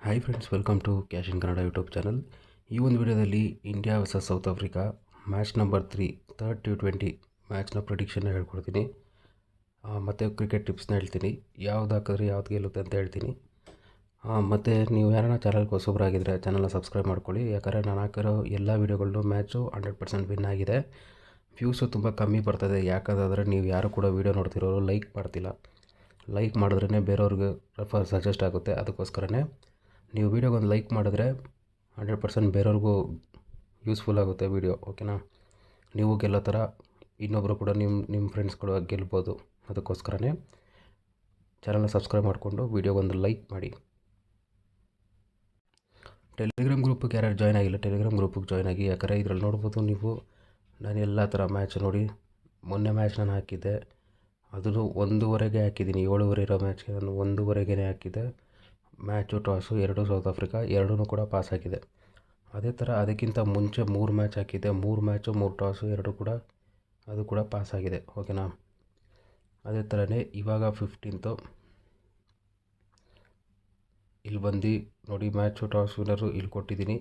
Hi friends, welcome to cash in Kannada YouTube channel. ಈ ಒಂದು ವಿಡಿಯೋದಲ್ಲಿ India versus South Africa match number 3 third T20 ಮ್ಯಾಚ್ನ ಪ್ರಿಡಿಕ್ಷನ್ನ ಹೇಳ್ಕೊಡ್ತೀನಿ. ಮತ್ತು ಕ್ರಿಕೆಟ್ ಟಿಪ್ಸ್ನ ಹೇಳ್ತೀನಿ. ಯಾವ್ದು ಹಾಕಿದ್ರೆ ಯಾವ್ದು ಗೆಲ್ಲುತ್ತೆ ಅಂತ ಹೇಳ್ತೀನಿ. ಮತ್ತು ನೀವು ಯಾರನ್ನ ಚಾನಲ್ಗೆ ಹೊಸಬರಾಗಿದ್ದರೆ ಚಾನಲ್ನ ಸಬ್ಸ್ಕ್ರೈಬ್ ಮಾಡ್ಕೊಳ್ಳಿ. ಯಾಕಂದರೆ ನಾನು ಹಾಕಿರೋ ಎಲ್ಲ ವೀಡಿಯೋಗಳನ್ನೂ ಮ್ಯಾಚು 100% ವಿನ್ ಆಗಿದೆ. ವ್ಯೂಸು ತುಂಬ ಕಮ್ಮಿ ಬರ್ತದೆ. ಯಾಕಂದರೆ ನೀವು ಯಾರು ಕೂಡ ವೀಡಿಯೋ ನೋಡ್ತಿರೋರು ಲೈಕ್ ಮಾಡ್ತಿಲ್ಲ. ಲೈಕ್ ಮಾಡಿದ್ರೇ ಬೇರೆಯವ್ರಿಗೆ ಸಜೆಸ್ಟ್ ಆಗುತ್ತೆ. ಅದಕ್ಕೋಸ್ಕರನೇ ನೀವು ವೀಡಿಯೋಗೆ ಒಂದು ಲೈಕ್ ಮಾಡಿದ್ರೆ 100% ಬೇರೆಯವ್ರಿಗೂ ಯೂಸ್ಫುಲ್ ಆಗುತ್ತೆ ವೀಡಿಯೋ. ಓಕೆನಾ? ನೀವು ಗೆಲ್ಲೋ ಥರ ಇನ್ನೊಬ್ಬರು ಕೂಡ ನಿಮ್ಮ ಫ್ರೆಂಡ್ಸ್ಗಳು ಗೆಲ್ಬೋದು. ಅದಕ್ಕೋಸ್ಕರನೇ ಚಾನಲ್ನ ಸಬ್ಸ್ಕ್ರೈಬ್ ಮಾಡಿಕೊಂಡು ವೀಡಿಯೋಗೆ ಒಂದು ಲೈಕ್ ಮಾಡಿ. ಟೆಲಿಗ್ರಾಮ್ ಗ್ರೂಪಿಗೆ ಯಾರ್ಯಾರು ಜಾಯ್ನ್ ಆಗಿಲ್ಲ, ಟೆಲಿಗ್ರಾಮ್ ಗ್ರೂಪಿಗೆ ಜಾಯ್ನ್ ಆಗಿ. ಯಾಕಂದರೆ ಇದರಲ್ಲಿ ನೋಡ್ಬೋದು ನೀವು, ನಾನು ಎಲ್ಲ ಥರ ಮ್ಯಾಚ್ ನೋಡಿ. ಮೊನ್ನೆ ಮ್ಯಾಚ್ ನಾನು ಹಾಕಿದ್ದೆ, ಅದನ್ನು 1:30ಗೆ ಹಾಕಿದ್ದೀನಿ. 7:30 ಇರೋ ಮ್ಯಾಚ್ಗೆ ನಾನು 1:30ಗೆ ಹಾಕಿದ್ದೆ. ಮ್ಯಾಚು ಟಾಸು ಎರಡೂ ಸೌತ್ ಆಫ್ರಿಕಾ, ಎರಡೂ ಕೂಡ ಪಾಸ್ ಆಗಿದೆ. ಅದೇ ಥರ ಅದಕ್ಕಿಂತ ಮುಂಚೆ 3 ಮ್ಯಾಚ್ ಹಾಕಿದ್ದೆ. 3 ಮ್ಯಾಚು 3 ಟಾಸು ಎರಡೂ ಕೂಡ ಅದು ಕೂಡ ಪಾಸ್ ಆಗಿದೆ. ಓಕೆನಾ? ಅದೇ ಥರನೇ ಇವಾಗ 15th ಇಲ್ಲಿ ಬಂದು ನೋಡಿ, ಮ್ಯಾಚು ಟಾಸ್ ವಿನ್ನರು ಇಲ್ಲಿ ಕೊಟ್ಟಿದ್ದೀನಿ.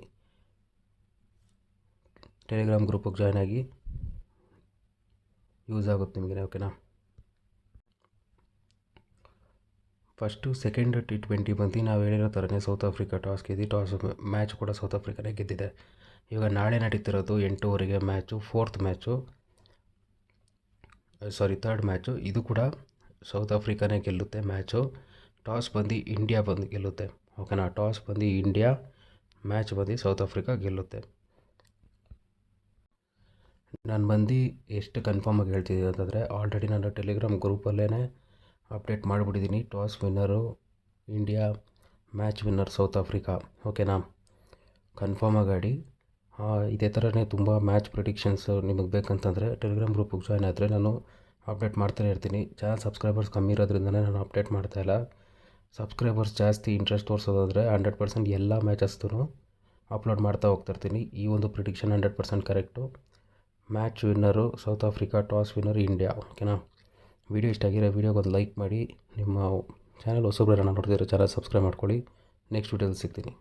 ಟೆಲಿಗ್ರಾಮ್ ಗ್ರೂಪಿಗೆ ಜಾಯ್ನ್ ಆಗಿ, ಯೂಸ್ ಆಗುತ್ತೆ ನಿಮಗೆ. ಓಕೆನಾ? ಫಸ್ಟು ಸೆಕೆಂಡ್ T20 ಬಂದು ನಾವು ಹೇಳಿರೋ ಥರನೇ ಸೌತ್ ಆಫ್ರಿಕಾ ಟಾಸ್ ಮ್ಯಾಚ್ ಕೂಡ ಸೌತ್ ಆಫ್ರಿಕಾನೇ ಗೆದ್ದಿದೆ. ಇವಾಗ ನಾಳೆ ನಡೀತಿರೋದು 8:00ಗೆ ಮ್ಯಾಚು, ಥರ್ಡ್ ಮ್ಯಾಚು. ಇದು ಕೂಡ ಸೌತ್ ಆಫ್ರಿಕಾನೇ ಗೆಲ್ಲುತ್ತೆ ಮ್ಯಾಚು. ಟಾಸ್ ಬಂದು ಇಂಡಿಯಾ ಗೆಲ್ಲುತ್ತೆ. ಓಕೆನಾ? ಟಾಸ್ ಬಂದು ಇಂಡಿಯಾ, ಮ್ಯಾಚ್ ಬಂದು ಸೌತ್ ಆಫ್ರಿಕಾ ಗೆಲ್ಲುತ್ತೆ. ನಾನು ಬಂದು ಎಷ್ಟು ಕನ್ಫರ್ಮಾಗಿ ಹೇಳ್ತಿದ್ದೀನಿ ಅಂತಂದರೆ, ಆಲ್ರೆಡಿ ನಾನು ಟೆಲಿಗ್ರಾಮ್ ಗ್ರೂಪಲ್ಲೇ ಅಪ್ಡೇಟ್ ಮಾಡಿಬಿಟ್ಟಿದ್ದೀನಿ. Toss winner India, match winner South Africa. ಓಕೆನಾ? ಕನ್ಫರ್ಮ್ ಆಗಿ. ಇದೇ ಥರನೇ ತುಂಬ ಮ್ಯಾಚ್ ಪ್ರಿಡಿಕ್ಷನ್ಸ್ ನಿಮಗೆ ಬೇಕಂತಂದರೆ ಟೆಲಿಗ್ರಾಮ್ ಗ್ರೂಪಿಗೆ ಜಾಯ್ನ್ ಆದರೆ ನಾನು ಅಪ್ಡೇಟ್ ಮಾಡ್ತಾನೆ ಇರ್ತೀನಿ. ಚಾನಲ್ ಸಬ್ಸ್ಕ್ರೈಬರ್ಸ್ ಕಮ್ಮಿ ಇರೋದ್ರಿಂದನೇ ನಾನು ಅಪ್ಡೇಟ್ ಮಾಡ್ತಾಯಿಲ್ಲ. ಸಬ್ಸ್ಕ್ರೈಬರ್ಸ್ ಜಾಸ್ತಿ ಇಂಟ್ರೆಸ್ಟ್ ತೋರಿಸೋದಾದರೆ 100% ಎಲ್ಲ ಮ್ಯಾಚಸ್ದು ಅಪ್ಲೋಡ್ ಮಾಡ್ತಾ ಹೋಗ್ತಾಯಿರ್ತೀನಿ. ಈ ಒಂದು prediction 100% correct. Match winner south Africa, toss winner India. ಓಕೆನಾ? ವಿಡಿಯೋ ಇಷ್ಟ ಆಗಿರೋ ವಿಡಿಯೋಗೆ ಒಂದು ಲೈಕ್ ಮಾಡಿ. ನಿಮ್ಮ ಚಾನಲ್ ಹೊಸಬ್ರು ನೋಡ್ತಿದ್ರೆ ಚಾನಲ್ ಸಬ್ಸ್ಕ್ರೈಬ್ ಮಾಡ್ಕೊಳ್ಳಿ. ನೆಕ್ಸ್ಟ್ ವಿಡಿಯೋದಲ್ಲಿ ಸಿಗ್ತೀನಿ.